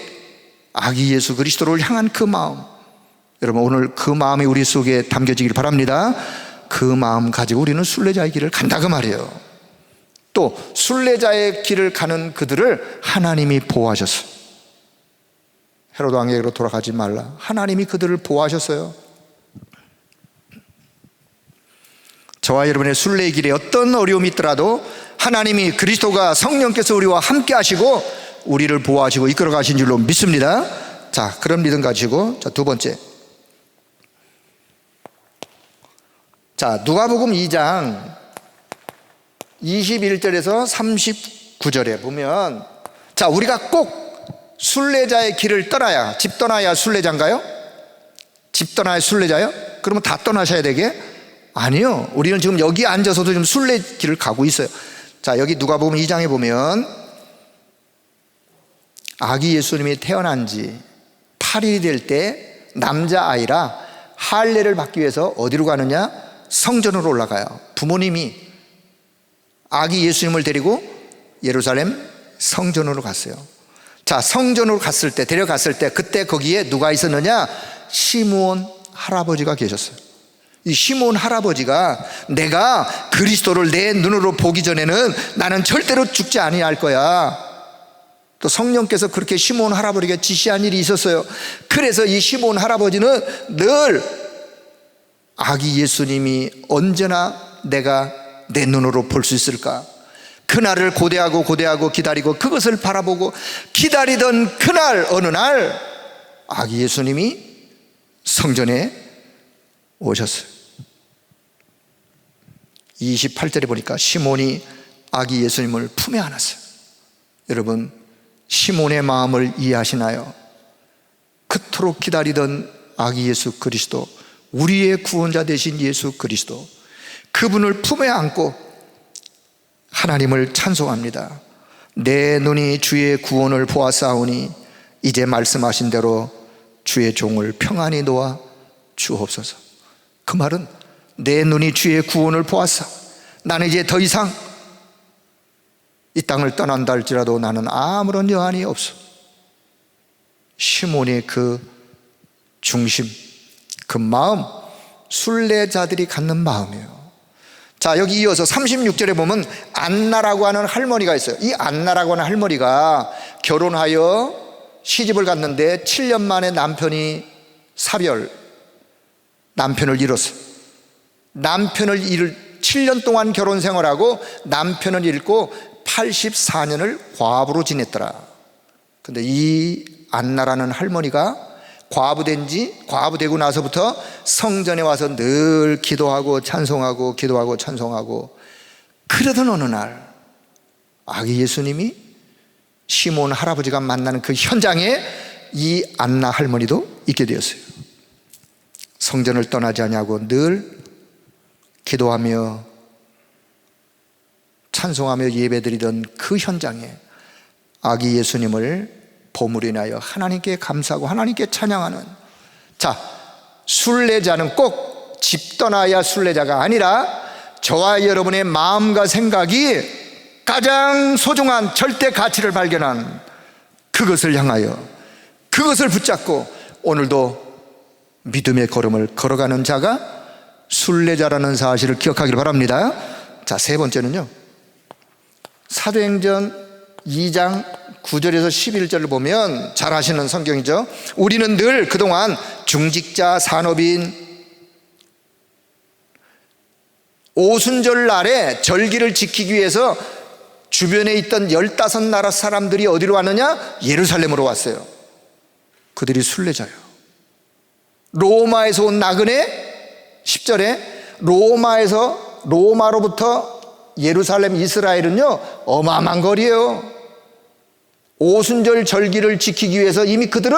아기 예수 그리스도를 향한 그 마음, 여러분, 오늘 그 마음이 우리 속에 담겨지길 바랍니다. 그 마음 가지고 우리는 순례자의 길을 간다 그 말이에요. 또 순례자의 길을 가는 그들을 하나님이 보호하셨어요. 헤롯 왕에게로 돌아가지 말라. 하나님이 그들을 보호하셨어요. 저와 여러분의 순례의 길에 어떤 어려움이 있더라도 하나님이, 그리스도가, 성령께서 우리와 함께 하시고 우리를 보호하시고 이끌어 가신 줄로 믿습니다. 자, 그런 믿음 가지고, 자, 두 번째, 자, 누가복음 2장 21절에서 39절에 보면, 자, 우리가 꼭 순례자의 길을 떠나야, 집 떠나야 순례자인가요? 집 떠나야 순례자요? 그러면 다 떠나셔야 되게? 아니요. 우리는 지금 여기 앉아서도 지금 순례 길을 가고 있어요. 자, 여기 누가복음 2장에 보면 아기 예수님이 태어난 지 8일이 될 때 남자아이라 할례를 받기 위해서 어디로 가느냐? 성전으로 올라가요. 부모님이 아기 예수님을 데리고 예루살렘 성전으로 갔어요. 자, 성전으로 갔을 때, 데려갔을 때, 그때 거기에 누가 있었느냐? 시므온 할아버지가 계셨어요. 이 시므온 할아버지가 내가 그리스도를 내 눈으로 보기 전에는 나는 절대로 죽지 아니할 거야. 또 성령께서 그렇게 시므온 할아버지에게 지시한 일이 있었어요. 그래서 이 시므온 할아버지는 늘 아기 예수님이 언제나 내가 내 눈으로 볼 수 있을까, 그날을 고대하고 기다리고 그것을 바라보고 기다리던 그날, 어느 날 아기 예수님이 성전에 오셨어요. 28절에 보니까 시몬이 아기 예수님을 품에 안았어요. 여러분, 시몬의 마음을 이해하시나요? 그토록 기다리던 아기 예수 그리스도, 우리의 구원자 되신 예수 그리스도, 그분을 품에 안고 하나님을 찬송합니다. 내 눈이 주의 구원을 보았사오니 이제 말씀하신 대로 주의 종을 평안히 놓아 주옵소서. 그 말은 내 눈이 주의 구원을 보았사, 나는 이제 더 이상 이 땅을 떠난다 할지라도 나는 아무런 여한이 없어. 시몬의 그 중심, 그 마음, 순례자들이 갖는 마음이에요. 자, 여기 이어서 36절에 보면 안나라고 하는 할머니가 있어요. 이 안나라고 하는 할머니가 결혼하여 시집을 갔는데 7년 만에 남편이 사별, 남편을 잃었어요. 남편을 잃을 7년 동안 결혼 생활하고 남편을 잃고 84년을 과부로 지냈더라. 근데 이 안나라는 할머니가 과부되고 나서부터 성전에 와서 늘 기도하고 찬송하고 기도하고 찬송하고, 그러던 어느 날 아기 예수님이 시몬 할아버지가 만나는 그 현장에 이 안나 할머니도 있게 되었어요. 성전을 떠나지 않냐고 늘 기도하며 찬송하며 예배드리던 그 현장에 아기 예수님을 보물로 인하여 하나님께 감사하고 하나님께 찬양하는, 자, 순례자는 꼭 집 떠나야 순례자가 아니라 저와 여러분의 마음과 생각이 가장 소중한 절대 가치를 발견한 그것을 향하여, 그것을 붙잡고 오늘도 믿음의 걸음을 걸어가는 자가 순례자라는 사실을 기억하기를 바랍니다. 자, 세 번째는요, 사도행전 2장 9절에서 11절을 보면 잘 아시는 성경이죠. 우리는 늘 그동안 중직자, 산업인, 오순절 날에 절기를 지키기 위해서 주변에 있던 15나라 사람들이 어디로 왔느냐? 예루살렘으로 왔어요. 그들이 순례자예요. 로마에서 온 나그네, 10절에 로마로부터 예루살렘, 이스라엘은요 어마어마한 거리예요. 오순절 절기를 지키기 위해서 이미 그들은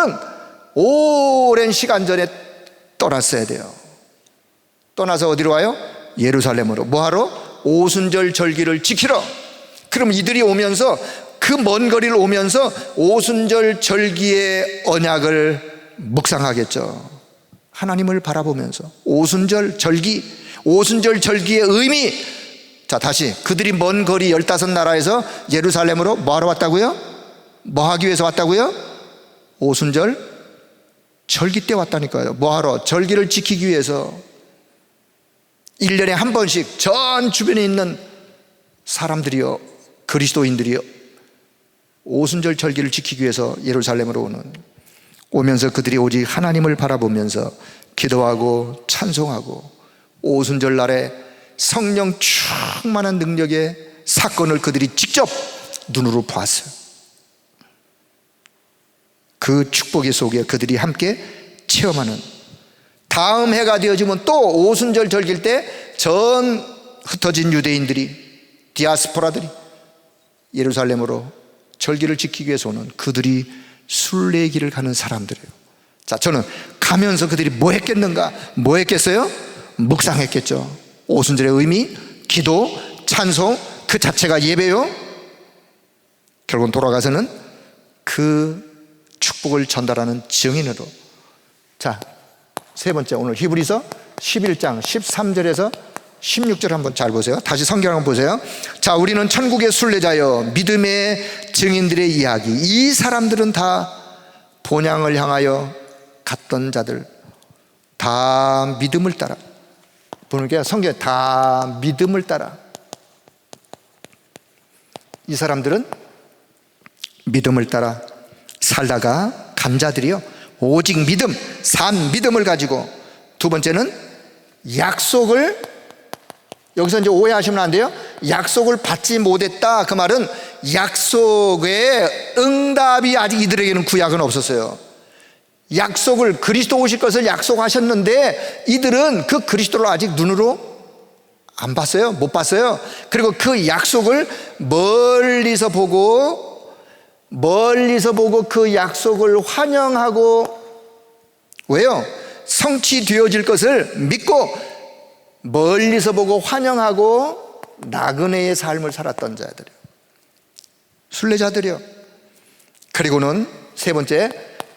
오랜 시간 전에 떠났어야 돼요. 떠나서 어디로 와요? 예루살렘으로. 뭐하러? 오순절 절기를 지키러. 그럼 이들이 오면서 그 먼 거리를 오면서 오순절 절기의 언약을 묵상하겠죠. 하나님을 바라보면서 오순절 절기의 의미. 자, 다시 그들이 먼 거리 15나라에서 예루살렘으로 뭐하러 왔다고요? 뭐 하기 위해서 왔다고요? 오순절 절기 때 왔다니까요. 뭐하러? 절기를 지키기 위해서. 1년에 한 번씩 전 주변에 있는 사람들이요, 그리스도인들이요, 오순절 절기를 지키기 위해서 예루살렘으로 오면서 그들이 오직 하나님을 바라보면서 기도하고 찬송하고 오순절 날에 성령 충만한 능력의 사건을 그들이 직접 눈으로 보았어요. 그 축복의 속에 그들이 함께 체험하는, 다음 해가 되어지면 또 오순절 절기일 때 전 흩어진 유대인들이, 디아스포라들이 예루살렘으로 절기를 지키기 위해서 오는, 그들이 순례길을 가는 사람들이에요. 자, 저는 가면서 그들이 뭐 했겠는가? 뭐 했겠어요? 묵상했겠죠. 오순절의 의미, 기도, 찬송, 그 자체가 예배요. 결국은 돌아가서는 그 축복을 전달하는 증인으로. 자, 세 번째, 오늘 히브리서 11장 13절에서 16절 한번 잘 보세요. 다시 성경 한번 보세요. 자, 우리는 천국의 순례자여 믿음의 증인들의 이야기. 이 사람들은 다 본향을 향하여 갔던 자들, 다 믿음을 따라. 보니까 성경에 다 믿음을 따라. 이 사람들은 믿음을 따라 살다가 간 자들이요, 오직 믿음, 산 믿음을 가지고. 두 번째는 약속을, 여기서 이제 오해하시면 안 돼요. 약속을 받지 못했다, 그 말은 약속의 응답이 아직 이들에게는 구약은 없었어요. 약속을, 그리스도 오실 것을 약속하셨는데 이들은 그 그리스도를 아직 눈으로 안 봤어요. 못 봤어요. 그리고 그 약속을 멀리서 보고 그 약속을 환영하고, 왜요? 성취되어질 것을 믿고 멀리서 보고 환영하고 나그네의 삶을 살았던 자들이요, 순례자들이요. 그리고는 세 번째,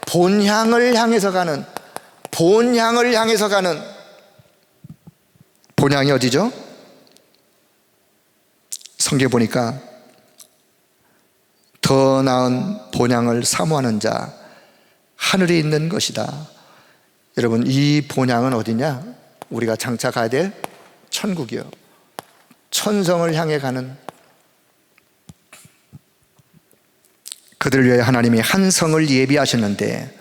본향을 향해서 가는, 본향이 어디죠? 성경에 보니까 더 나은 본향을 사모하는 자, 하늘에 있는 것이다. 여러분, 이 본향은 어디냐? 우리가 장차 가야 될 천국이요, 천성을 향해 가는. 그들을 위해 하나님이 한 성을 예비하셨는데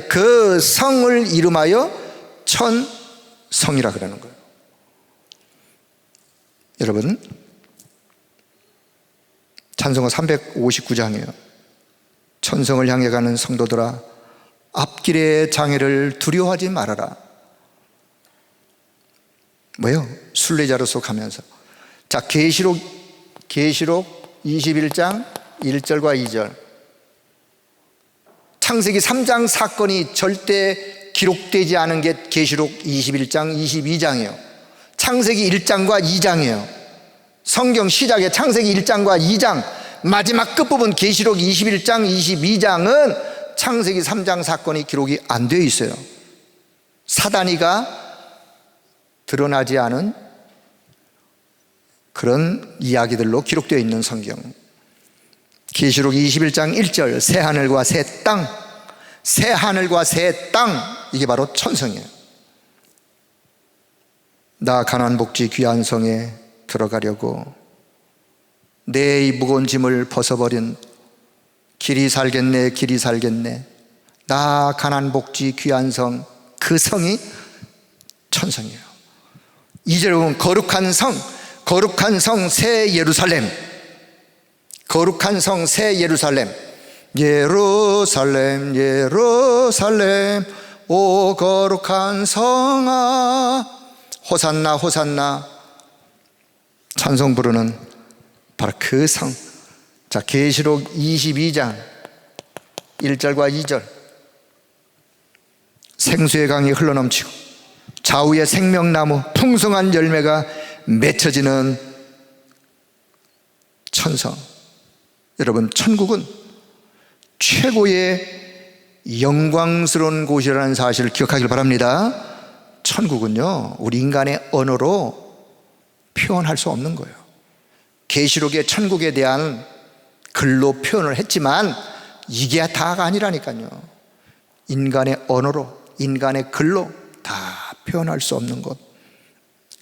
그 성을 이름하여 천성이라 그러는 거예요. 여러분, 찬송가 359장이에요. 천성을 향해 가는 성도들아, 앞길의 장애를 두려워하지 말아라. 뭐예요? 순례자로서 가면서. 자, 계시록 21장 1절과 2절. 창세기 3장 사건이 절대 기록되지 않은 게 계시록 21장 22장이에요 창세기 1장과 2장이에요 성경 시작에 창세기 1장과 2장, 마지막 끝부분 계시록 21장 22장은 창세기 3장 사건이 기록이 안 되어 있어요. 사단이가 드러나지 않은 그런 이야기들로 기록되어 있는 성경. 계시록 21장 1절, 새하늘과 새 땅, 이게 바로 천성이에요. 나 가나안 복지 귀한 성에 들어가려고 내 이 무거운 짐을 벗어버린 길이 살겠네, 길이 살겠네. 나 가난 복지 귀한 성, 그 성이 천성이에요. 이제 보면 거룩한 성 새 예루살렘, 거룩한 성 새 예루살렘. 예루살렘 예루살렘 오 거룩한 성아 호산나 호산나 찬송 부르는 바로 그 성. 자, 계시록 22장 1절과 2절. 생수의 강이 흘러넘치고 좌우에 생명나무 풍성한 열매가 맺혀지는 천성. 여러분, 천국은 최고의 영광스러운 곳이라는 사실을 기억하길 바랍니다. 천국은요, 우리 인간의 언어로 표현할 수 없는 거예요. 계시록의 천국에 대한 글로 표현을 했지만 이게 다가 아니라니까요. 인간의 언어로, 인간의 글로 다 표현할 수 없는 것.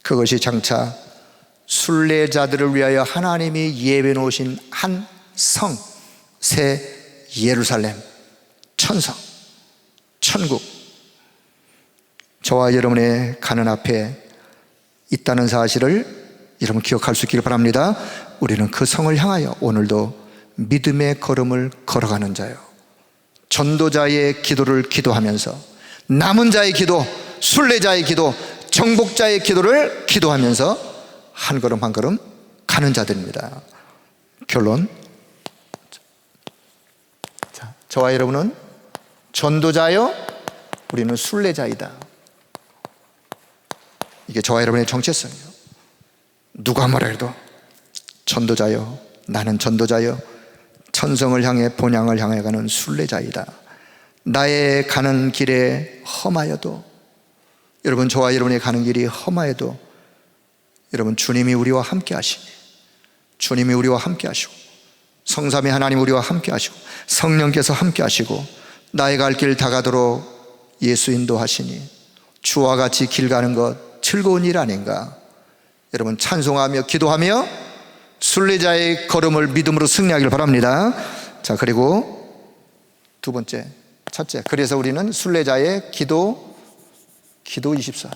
그것이 장차 순례자들을 위하여 하나님이 예배해 놓으신 한 성, 새 예루살렘, 천성, 천국. 저와 여러분의 가는 앞에 있다는 사실을 여러분 기억할 수 있기를 바랍니다. 우리는 그 성을 향하여 오늘도 믿음의 걸음을 걸어가는 자요, 전도자의 기도를 기도하면서 남은 자의 기도, 순례자의 기도, 정복자의 기도를 기도하면서 한 걸음 한 걸음 가는 자들입니다. 결론, 자, 저와 여러분은 전도자요, 우리는 순례자이다. 이게 저와 여러분의 정체성이에요. 누가 뭐라 해도 전도자요, 나는 전도자요, 천성을 향해 본향을 향해 가는 순례자이다. 나의 가는 길에 험하여도, 여러분, 저와 여러분의 가는 길이 험하여도 여러분, 주님이 우리와 함께 하시니, 주님이 우리와 함께 하시고 성삼위 하나님 우리와 함께 하시고 성령께서 함께 하시고 나의 갈 길 다가도록 예수 인도하시니 주와 같이 길 가는 것 즐거운 일 아닌가. 여러분, 찬송하며 기도하며 순례자의 걸음을 믿음으로 승리하길 바랍니다. 자, 그리고 두 번째, 첫째, 그래서 우리는 순례자의 기도 24.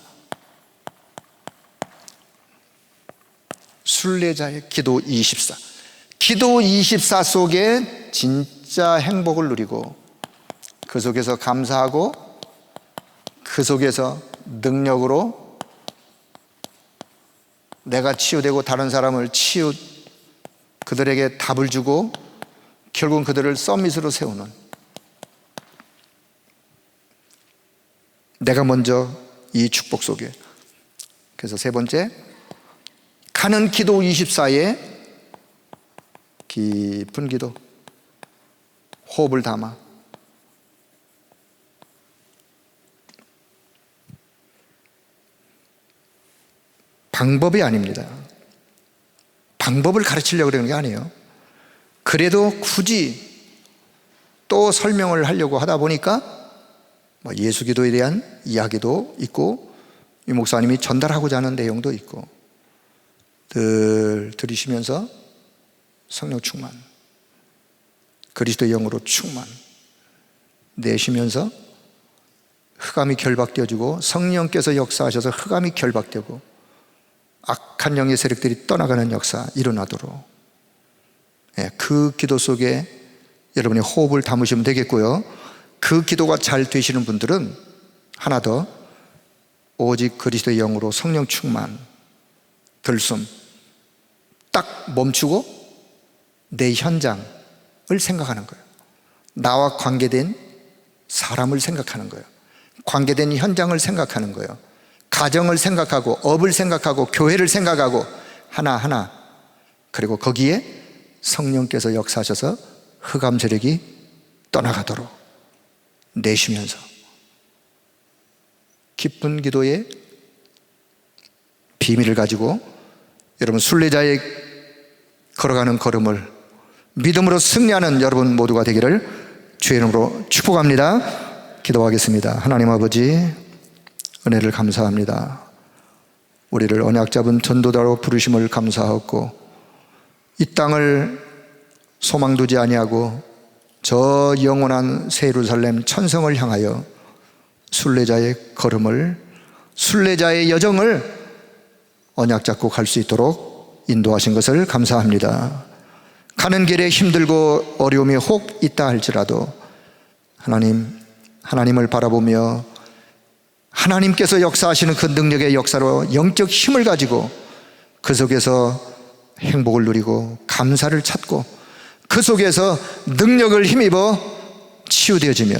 순례자의 기도 24. 기도 24 속에 진짜 행복을 누리고 그 속에서 감사하고 그 속에서 능력으로 내가 치유되고 다른 사람을 그들에게 답을 주고 결국은 그들을 서밋으로 세우는, 내가 먼저 이 축복 속에. 그래서 세 번째, 가는 기도 24에 깊은 기도, 호흡을 담아 방법이 아닙니다. 방법을 가르치려고 그러는 게 아니에요. 그래도 굳이 또 설명을 하려고 하다 보니까 예수 기도에 대한 이야기도 있고 이 목사님이 전달하고자 하는 내용도 있고 늘 들으시면서 성령 충만, 그리스도의 영으로 충만 내쉬면서 흑암이 결박되어지고 성령께서 역사하셔서 흑암이 결박되고 악한 영의 세력들이 떠나가는 역사 일어나도록, 그 기도 속에 여러분이 호흡을 담으시면 되겠고요. 그 기도가 잘 되시는 분들은 하나 더, 오직 그리스도의 영으로 성령 충만, 들숨, 딱 멈추고 내 현장을 생각하는 거예요. 나와 관계된 사람을 생각하는 거예요. 관계된 현장을 생각하는 거예요. 가정을 생각하고 업을 생각하고 교회를 생각하고 하나하나, 그리고 거기에 성령께서 역사하셔서 흑암 세력이 떠나가도록 내쉬면서 깊은 기도의 비밀을 가지고 여러분 순례자의 걸어가는 걸음을 믿음으로 승리하는 여러분 모두가 되기를 주의 이름으로 축복합니다. 기도하겠습니다. 하나님 아버지, 은혜를 감사합니다. 우리를 언약 잡은 전도자로 부르심을 감사하고 이 땅을 소망 두지 아니하고 저 영원한 새 예루살렘 천성을 향하여 순례자의 걸음을, 순례자의 여정을 언약 잡고 갈 수 있도록 인도하신 것을 감사합니다. 가는 길에 힘들고 어려움이 혹 있다 할지라도 하나님을 바라보며 하나님께서 역사하시는 그 능력의 역사로 영적 힘을 가지고 그 속에서 행복을 누리고 감사를 찾고 그 속에서 능력을 힘입어 치유되어지며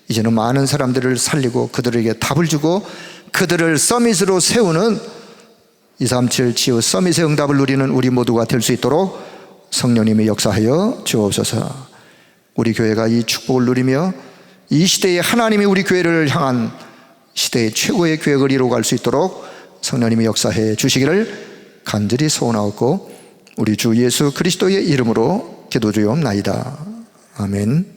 이제는 많은 사람들을 살리고 그들에게 답을 주고 그들을 서밋으로 세우는 237 치유 서밋의 응답을 누리는 우리 모두가 될 수 있도록 성령님이 역사하여 주옵소서. 우리 교회가 이 축복을 누리며 이 시대에 하나님이 우리 교회를 향한 시대의 최고의 계획을 이루어갈 수 있도록 성령님이 역사해 주시기를 간절히 소원하옵고 우리 주 예수 그리스도의 이름으로 기도드리옵나이다. 아멘.